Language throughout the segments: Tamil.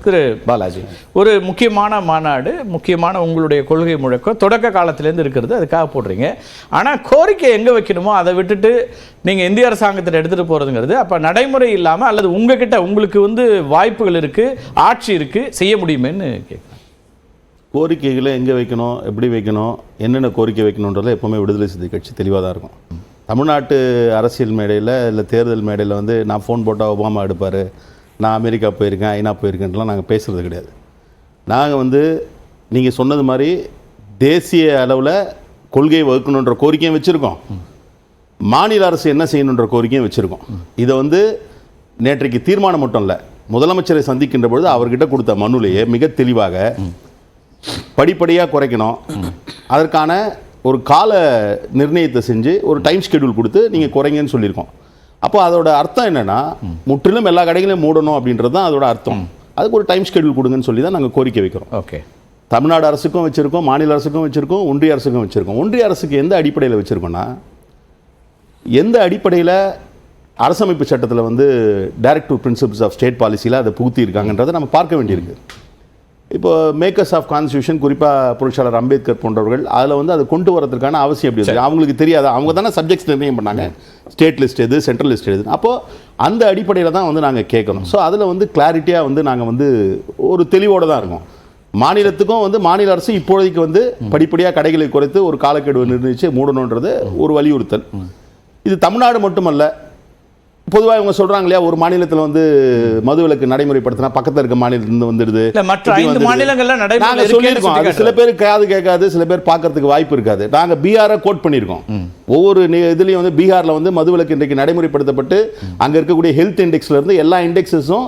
திரு பாலாஜி, ஒரு முக்கியமான மாநாடு, முக்கியமான உங்களுடைய கொள்கை முழக்கம் தொடக்க காலத்திலேருந்து இருக்கிறது, அதுக்காக போடுறீங்க. ஆனால் கோரிக்கை எங்கே வைக்கணுமோ அதை விட்டுட்டு நீங்கள் இந்திய அரசாங்கத்தில் எடுத்துகிட்டு போகிறதுங்கிறது அப்போ நடைமுறை இல்லாமல், அல்லது உங்களுக்கு வாய்ப்புகள் இருக்குது, ஆட்சி இருக்குது, செய்ய முடியுமேன்னு கேட்குறேன். கோரிக்கைகளை எங்கே வைக்கணும், எப்படி வைக்கணும், என்னென்ன கோரிக்கை வைக்கணுன்றதில் எப்போவுமே விடுதலை சிறுத்தை கட்சி தெளிவாக தான் இருக்கும். தமிழ்நாட்டு அரசியல் மேடையில் இல்லை தேர்தல் மேடையில் நான் ஃபோன் போட்டால் ஒபாமா எடுப்பார், நான் அமெரிக்கா போயிருக்கேன், ஐநா போயிருக்கேன்லாம் நாங்கள் பேசுகிறது கிடையாது. நாங்கள் நீங்கள் சொன்னது மாதிரி தேசிய அளவில் கொள்கையை வகுக்கணுன்ற கோரிக்கையும் வச்சுருக்கோம், மாநில அரசு என்ன செய்யணுன்ற கோரிக்கையும் வச்சுருக்கோம். இதை நேற்றைக்கு தீர்மானம் மட்டும் இல்லை, முதலமைச்சரை சந்திக்கின்ற பொழுது அவர்கிட்ட கொடுத்த மனுலையே மிக தெளிவாக படிப்படியாக குறைக்கணும், அதற்கான ஒரு கால நிர்ணயத்தை செஞ்சு ஒரு டைம் ஷெட்யூல் கொடுத்து நீங்கள் குறைங்கன்னு சொல்லியிருக்கோம். அப்போ அதோட அர்த்தம் என்னென்னா, முற்றிலும் எல்லா கடைகளையும் மூடணும் அப்படின்றது தான் அதோட அர்த்தம். அதுக்கு ஒரு டைம் ஷெட்யூல் கொடுங்கன்னு சொல்லி தான் நாங்கள் கோரிக்கை வைக்கிறோம். ஓகே, தமிழ்நாடு அரசுக்கும் வச்சுருக்கோம், மாநில அரசுக்கும் வச்சுருக்கோம், ஒன்றிய அரசுக்கும் வச்சுருக்கோம். ஒன்றிய அரசுக்கு எந்த அடிப்படையில் வச்சுருக்கோன்னா, எந்த அடிப்படையில் அரசமைப்பு சட்டத்தில் டைரக்டிவ் பிரின்சிபிள்ஸ் ஆஃப் ஸ்டேட் பாலிசியில் அதை புகுத்தி இருக்காங்கன்றதை நம்ம பார்க்க வேண்டியிருக்கு. இப்போ மேக்கர்ஸ் ஆஃப் கான்ஸ்டியூஷன், குறிப்பாக புரட்சியாளர் அம்பேத்கர் போன்றவர்கள் அதில் அதை கொண்டு வரதுக்கான அவசியம் எப்படி இருக்குது, அவங்களுக்கு தெரியாது. அவங்க தானே சப்ஜெக்ட்ஸ் நிர்ணயம் பண்ணாங்க, ஸ்டேட் லிஸ்ட் எது, சென்ட்ரல் லிஸ்ட் எது. அப்போது அந்த அடிப்படையில் தான் நாங்கள் கேட்கணும். ஸோ அதில் கிளாரிட்டியாக நாங்கள் ஒரு தெளிவோடு தான் இருக்கோம். மாநிலத்துக்கும் மாநில அரசு இப்போதைக்கு படிப்படியாக கடைகளை குறைத்து ஒரு காலக்கெடுவை நிர்ணயித்து மூடணுன்றது ஒரு வலியுறுத்தல். இது தமிழ்நாடு மட்டுமல்ல, பொதுவாக இவங்க சொல்றாங்க இல்லையா, ஒரு மாநிலத்தில் மதுவிலக்கு நடைமுறைப்படுத்தினா பக்கத்தில் இருக்க மாநிலத்திலிருந்து வந்துடுது, மற்ற 5 மாநிலங்கள்ல நாங்கள் சொல்லியிருக்கோம். அது சில பேர் காது கேட்காது, சில பேர் பார்க்கறதுக்கு வாய்ப்பு இருக்காது. நாங்கள் பீகாரை கோட் பண்ணியிருக்கோம். ஒவ்வொரு இதுலையும் பீகாரில் மதுவிலக்கு இன்றைக்கு நடைமுறைப்படுத்தப்பட்டு அங்கே இருக்கக்கூடிய ஹெல்த் இண்டெக்ஸ்ல இருந்து எல்லா இண்டெக்ஸஸும்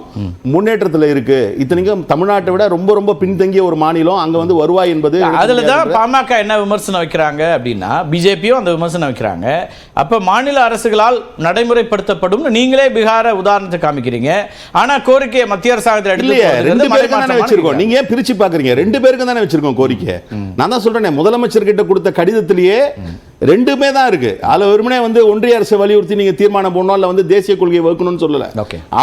முன்னேற்றத்தில் இருக்கு. இத்தனைக்கும் தமிழ்நாட்டை விட ரொம்ப ரொம்ப பின்தங்கிய ஒரு மாநிலம். அங்கே வருவாய் என்பது அதில் தான் பாமக என்ன விமர்சனம் வைக்கிறாங்க அப்படின்னா, பிஜேபியும் அந்த விமர்சனம் வைக்கிறாங்க. அப்போ மாநில அரசுகளால் நடைமுறைப்படுத்தப்படும் நீங்களே பீகாரை உதாரணத்துக்கு காமிக்கிறீங்க. ஆனா கோரிக்கையை மத்திய அரசாங்கத்தில் எடுத்து நீங்க ஏன் பிரிச்சு பாக்குறீங்க? 2 பேருக்கு தானே வச்சிருக்கோம் கோரிக்கை. நான் தான் சொல்றேன், முதலமைச்சர் கிட்ட கொடுத்த கடிதத்திலேயே 2மே தான் இருக்கு. அதுல வெறுமனே ஒன்றிய அரசு வலியுறுத்தி நீங்க தீர்மானம் போடணும், இல்ல தேசிய கொள்கையை வகுக்கணும்னு சொல்லல.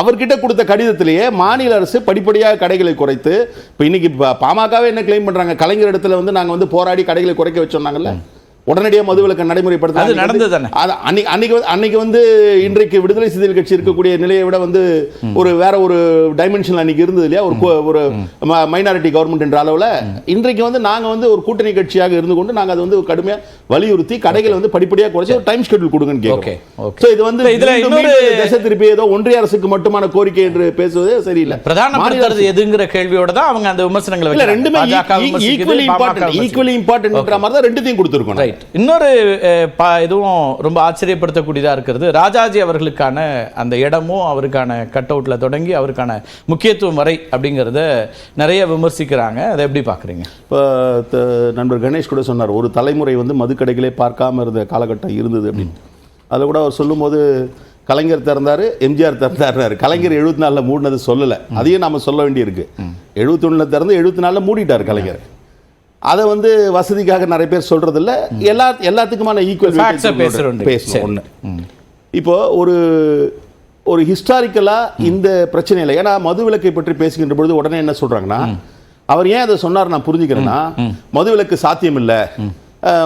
அவர்கிட்ட கொடுத்த கடிதத்திலேயே மாநில அரசு படிப்படியாக கடைகளை குறைத்து, இப்ப இன்னைக்கு பாமகவே என்ன கிளைம் பண்றாங்க, கலைஞர் இடத்துல நாங்க போராடி கடைகளை குறைக்க வச்சோம்னாங்கல்ல, உடனடியாக மதுவிலக்கு நடைமுறைப்படுத்த நடந்தது. அன்னைக்கு இன்றைக்கு விடுதலை சிறுத்தைகள் கட்சி இருக்கக்கூடிய நிலையை விட ஒரு வேற ஒரு டைமென்ஷன் அன்னைக்கு இருந்தது இல்லையா, ஒரு மைனாரிட்டி கவர்மெண்ட் என்ற அளவில். இன்றைக்கு நாங்க ஒரு கூட்டணி கட்சியாக இருந்து கொண்டு நாங்க அதை கடுமையாக வலியுறுத்தி கடைகளை படிப்படியாக குறைச்சி ஒரு டைம் ஷெட்யூல் கொடுங்கன்னு கேட்கிறோம். திசை திருப்பி ஏதோ ஒன்றிய அரசுக்கு மட்டுமான கோரிக்கை என்று பேசுவதே சரியில்லை. பிரதான எதுங்கிற கேள்வியோட தான் அவங்க அந்த விமர்சனங்களை ரெண்டுமே ஈக்குவலி இம்பார்ட்டன்ட் என்ற மாதிரி தான் ரெண்டுத்தையும் கொடுத்துருக்கோம். இன்னொரு இதுவும் ரொம்ப ஆச்சரியப்படுத்தக்கூடியதாக இருக்கிறது, ராஜாஜி அவர்களுக்கான அந்த இடமும் அவருக்கான கட் அவுட்ல தொடங்கி அவருக்கான முக்கியத்துவம் வரை அப்படிங்கிறத நிறைய விமர்சிக்கிறாங்க. அதை எப்படி பார்க்குறீங்க? இப்போ நண்பர் கணேஷ் கூட சொன்னார், ஒரு தலைமுறை மதுக்கடைகளே பார்க்காம இருந்த காலகட்டம் இருந்தது அப்படின்னு. அதில் கூட அவர் சொல்லும்போது கலைஞர் திறந்தார், எம்ஜிஆர் திறந்தார். கலைஞர் 74 மூடினது சொல்லலை, அதையும் நம்ம சொல்ல வேண்டியிருக்கு. 71 திறந்து 74 மூடிட்டார் கலைஞர். அதை வசதிக்காக நிறைய பேர் சொல்றது இல்ல, எல்லாத்துக்குமான ஈக்குவல் பேசணும். ஒன்று, இப்போ ஒரு ஹிஸ்டாரிக்கலா இந்த பிரச்சனை இல்லை. ஏன்னா மதுவிலக்கை பற்றி பேசுகின்ற பொழுது உடனே என்ன சொல்றாங்கன்னா, அவர் ஏன் அதை சொன்னார் நான் புரிஞ்சுக்கிறேன்னா, மதுவிலக்கு சாத்தியம் இல்லை,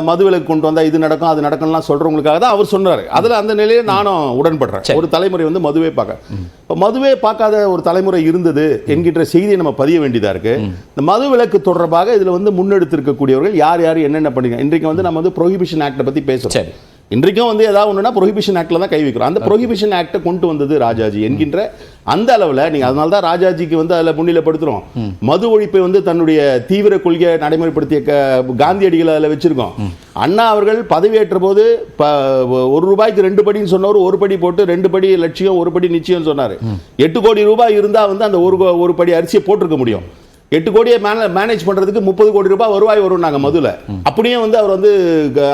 மதுவிலக்கு கொண்டு வந்தா இது நடக்கும் அது நடக்கும்லாம் சொல்றவங்களுக்காக தான் அவர் சொன்னார். அதுல அந்த நிலையில நானும் உடன்படுறேன். ஒரு தலைமுறை மதுவே பார்க்க, மதுவே பார்க்காத ஒரு தலைமுறை இருந்தது என்கின்ற செய்தியை நம்ம பதிய வேண்டியதா இருக்கு. இந்த மதுவிலக்கு தொடர்பாக இதுல முன்னெடுத்திருக்கக்கூடியவர்கள் யார் யார் என்னென்ன பண்ணிருக்காங்க. இன்றைக்கு நம்ம ப்ரோஹிபிஷன் ஆக்டை பத்தி பேசுறோம். இன்றைக்கும் ஏதாவது ஒன்றுனா ப்ரோஹிபிஷன் ஆக்டில் தான் கை வைக்கிறோம். அந்த ப்ரோஹிபிஷன் ஆக்டை கொண்டு வந்தது ராஜாஜி என்கின்ற அந்த அளவில் நீங்கள், அதனால தான் ராஜாஜிக்கு அதில் முன்னிலைப்படுத்துகிறோம். மது ஒழிப்பை தன்னுடைய தீவிர கொள்கையை நடைமுறைப்படுத்திய காந்தியடிகளை அதில் வச்சிருக்கோம். அண்ணா அவர்கள் பதவியேற்ற போது 1 ரூபாய்க்கு 2 படின்னு சொன்னவர் 1 படி போட்டு 2 படி லட்சியம் 1 படி நிச்சயம் சொன்னார். 8 கோடி ரூபாய் இருந்தால் அந்த ஒரு படி அரிசியை போட்டிருக்க முடியும். 8 கோடியை மேனேஜ் பண்றதுக்கு 30 கோடி ரூபாய் வருவாய் வரும் நாங்க மதுல. அப்படியே அவர்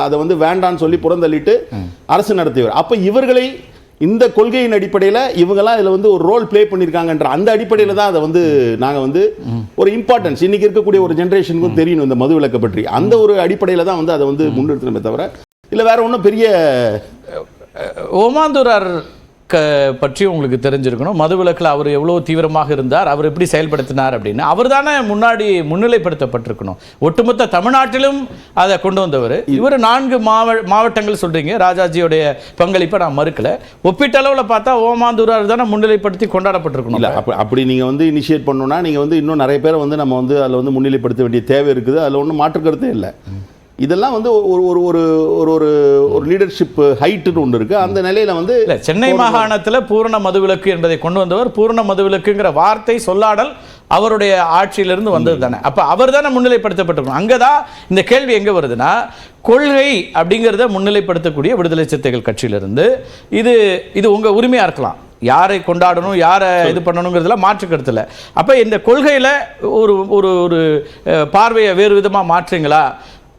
அதை வேண்டான்னு சொல்லி புறந்தள்ளிட்டு அரசு நடத்தியவர். அப்ப இவர்களை இந்த கொள்கையின் அடிப்படையில் இவங்கெல்லாம் இதுல ஒரு ரோல் பிளே பண்ணிருக்காங்கன்ற அந்த அடிப்படையில் தான் அதை நாங்க ஒரு இம்பார்ட்டன்ஸ் இன்னைக்கு இருக்கக்கூடிய ஒரு ஜெனரேஷனுக்கும் தெரியணும் இந்த மது விலக்கை பற்றி. அந்த ஒரு அடிப்படையில் தான் அதை முன்னிறுத்தணுமே தவிர இல்ல வேற ஒன்றும் பெரிய. ஓமாந்தூரார் பற்றி உங்களுக்கு தெரிஞ்சிருக்கணும். மதுவிலக்கில் அவர் எவ்வளோ தீவிரமாக இருந்தார், அவர் எப்படி செயல்படுத்தினார் அப்படின்னு அவர் தானே முன்னாடி முன்னிலைப்படுத்தப்பட்டிருக்கணும். ஒட்டுமொத்த தமிழ்நாட்டிலும் அதை கொண்டு வந்தவர் இவர். 4 மாவட்டங்கள் சொல்றீங்க, ராஜாஜியோடைய பங்களிப்பை நான் மறுக்கல. ஒப்பீட்டளவில் பார்த்தா ஓமாந்தூரார் தானே முன்னிலைப்படுத்தி கொண்டாடப்பட்டிருக்கணும். இல்லை அப்படி நீங்கள் வந்து இனிஷியேட் பண்ணணும்னா நீங்கள் வந்து இன்னும் நிறைய பேரை வந்து நம்ம வந்து அதில் வந்து முன்னிலைப்படுத்த வேண்டிய தேவை இருக்குது. அதில் ஒன்றும் மாற்று கருத்தே இல்லை. இதெல்லாம் வந்து ஒரு ஒரு ஒரு ஒரு ஒரு லீடர்ஷிப் ஹைட்டுன்னு ஒன்று இருக்குது. அந்த நிலையில் வந்து சென்னை மாகாணத்தில் பூரண மதுவிலக்கு என்பதை கொண்டு வந்தவர். பூரண மதுவிலக்குங்கிற வார்த்தை சொல்லாடல் அவருடைய ஆட்சியிலிருந்து வந்தது தானே. அப்போ அவர் தானே முன்னிலைப்படுத்தப்பட்டிருக்கணும். அங்கே தான் இந்த கேள்வி எங்கே வருதுன்னா, கொள்கை அப்படிங்கிறத முன்னிலைப்படுத்தக்கூடிய விடுதலை சிறுத்தைகள் கட்சியிலிருந்து இது உங்கள் உரிமையாக இருக்கலாம், யாரை கொண்டாடணும் யாரை இது பண்ணணுங்கிறதுல மாற்று கருத்தில். அப்போ இந்த கொள்கையில் ஒரு ஒரு பார்வையை வேறு விதமாக மாற்றுங்களா,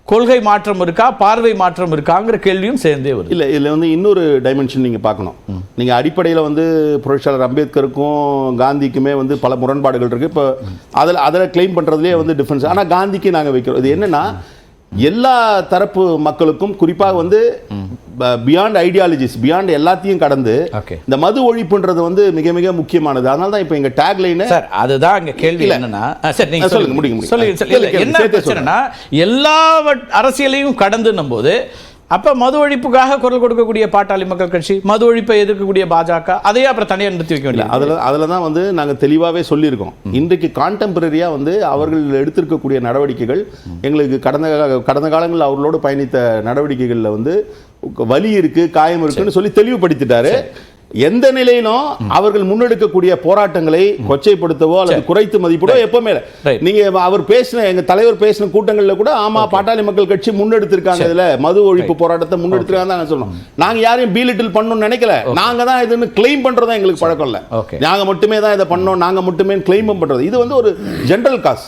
கொள்கை மாற்றம் இருக்கா, பார்வை மாற்றம் இருக்காங்கிற கேள்வியும் சேர்ந்தே வருது. இல்லை, இதில் வந்து இன்னொரு டைமென்ஷன் நீங்கள் பார்க்கணும். நீங்கள் அடிப்படையில் வந்து புரட்சியாளர் அம்பேத்கருக்கும் காந்திக்குமே வந்து பல முரண்பாடுகள் இருக்குது. இப்போ அதில் கிளைம் பண்ணுறதுலேயே வந்து டிஃப்ரென்ஸ். ஆனால் காந்திக்கு நாங்கள் வைக்கிறோம். இது என்னென்னா, எல்லா தரப்பு மக்களுக்கும் குறிப்பாக வந்து பியாண்ட் ஐடியாலஜிஸ், பியாண்ட் எல்லாத்தையும் கடந்து இந்த மது ஒழிப்புன்றது வந்து மிக மிக முக்கியமானது. அதனால தான் இப்போ எங்க டேக் லைன் சார் அதுதான் இங்க கேள்வி என்னன்னா, சார் நீங்க சொல்லுங்க முடியுங்க. என்ன பிரச்சனைனா, எல்லா அரசியலையும் கடந்துன்னும் போது அப்ப மது ஒழிப்புக்காக குரல் கொடுக்கக்கூடிய பாட்டாளி மக்கள் கட்சி, மது ஒழிப்பை எதிர்க்கக்கூடிய பாஜக, அதையே அப்புறம் தனியாக நிறுத்தி வைக்க வேண்டியது. அதில் தான் வந்து நாங்கள் தெளிவாகவே சொல்லியிருக்கோம். இன்றைக்கு கான்டெம்பரரியாக வந்து அவர்கள் எடுத்திருக்கக்கூடிய நடவடிக்கைகள் எங்களுக்கு கடந்த காலங்களில் அவர்களோடு பயணித்த நடவடிக்கைகளில் வந்து வலி இருக்கு, காயம் இருக்குன்னு சொல்லி தெளிவுபடுத்திட்டாரு. எந்த நிலையிலும் அவர்கள் முன்னெடுக்கக்கூடிய போராட்டங்களை கொச்சைப்படுத்தவோ அல்லது குறைத்து மதிப்பிடவோ எப்பவுமே நீங்க அவர் பேசின எங்க தலைவர் பேசின கூட்டங்கள்ல கூட ஆமா பாட்டாளி மக்கள் கட்சி முன்னெடுத்திருக்காங்க, இதுல மது ஒழிப்பு போராட்டத்தை முன்னெடுத்திருக்காங்க தான் சொல்லணும். நாங்க யாரையும் பீலிட்டில் பண்ணணும்னு நினைக்கல. நாங்க தான் இதுன்னு கிளைம் பண்றதா எங்களுக்கு பழக்கம் இல்ல. நாங்க மட்டுமே தான் இதை பண்ணோம், நாங்க மட்டுமே கிளைம் பண்றது. இது வந்து ஒரு ஜெனரல் காஸ்.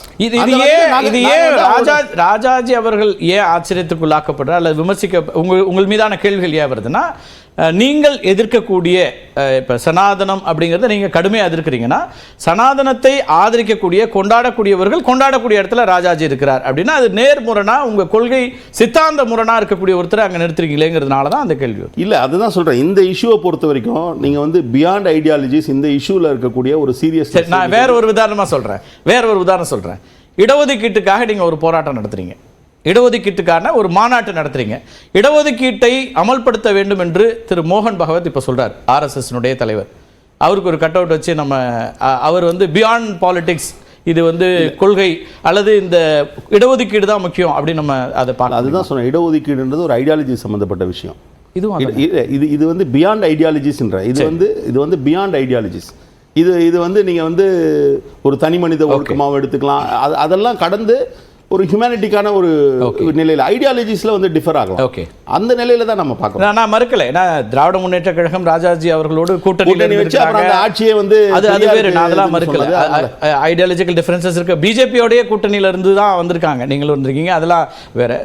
ராஜாஜி அவர்கள் ஏன் ஆச்சரியத்துக்குள்ளாக்கப்படுறார் அல்லது விமர்சிக்க உங்கள் மீதான கேள்விகள் ஏன் வருதுன்னா, நீங்கள் எதிர்க்கக்கூடிய இப்போ சனாதனம் அப்படிங்கிறத நீங்கள் கடுமையாக எதிர்க்கிறீங்கன்னா, சனாதனத்தை ஆதரிக்கக்கூடிய கொண்டாடக்கூடியவர்கள் கொண்டாடக்கூடிய இடத்துல ராஜாஜி இருக்கிறார் அப்படின்னா அது நேர்முரணா உங்கள் கொள்கை சித்தாந்த முரணா இருக்கக்கூடிய ஒருத்தரை அங்கே நிறுத்துறீங்களேங்கிறதுனால தான் அந்த கேள்வி. இல்லை, அதுதான் சொல்கிறேன். இந்த இஷ்யூவை பொறுத்த வரைக்கும் நீங்கள் வந்து பியாண்ட் ஐடியாலஜிஸ் இந்த இஷ்யூவில் இருக்கக்கூடிய ஒரு சீரியஸ். நான் வேற ஒரு உதாரணமாக சொல்கிறேன். இடஒதுக்கீட்டுக்காக நீங்கள் ஒரு போராட்டம் நடத்துறீங்க, இடஒதுக்கீட்டுக்கான ஒரு மாநாட்டு நடத்துறீங்க. இடஒதுக்கீட்டை அமல்படுத்த வேண்டும் என்று திரு மோகன் பகவத் இப்போ சொல்றார், ஆர்எஸ்எஸ்னுடைய தலைவர். அவருக்கு ஒரு கட் அவுட் வச்சு அவர் வந்து பியாண்ட் பாலிடிக்ஸ், இது வந்து கொள்கை அல்லது இந்த இடஒதுக்கீடு தான் முக்கியம் அப்படின்னு நம்ம அதை பார்க்கலாம். அதுதான் சொன்னேன், இடஒதுக்கீடுன்றது ஒரு ஐடியாலஜி சம்பந்தப்பட்ட விஷயம். இது வந்து பியாண்ட் ஐடியாலஜிஸ்ன்ற இது வந்து பியாண்ட் ஐடியாலஜிஸ். இது வந்து நீங்க வந்து ஒரு தனி மனித ஒழுக்கமாக எடுத்துக்கலாம். அதெல்லாம் கடந்து ஒரு ஹியூமனிட்டிக்கான ஒரு நிலையில் ஐடியாலஜிஸ்ல வந்து டிஃபர் ஆகலாம். ஓகே, அந்த நிலையில தான் நம்ம பார்க்கணும். நான் மறுக்கல. திராவிட முன்னேற்ற கழகம் ராஜாஜி அவர்களோடு கூட்டணி வச்சு அப்புறம் அந்த ஆட்சியை வந்து அது வேறு, நான் அதெல்லாம் மறுக்கல. ஐடியாலஜிக்கல் டிஃபரன்சஸ் இருக்கு. பிஜேபியோடைய கூட்டணியில இருந்து தான் வந்திருக்காங்க, நீங்களும் வந்திருக்கீங்க, அதெல்லாம் வேற.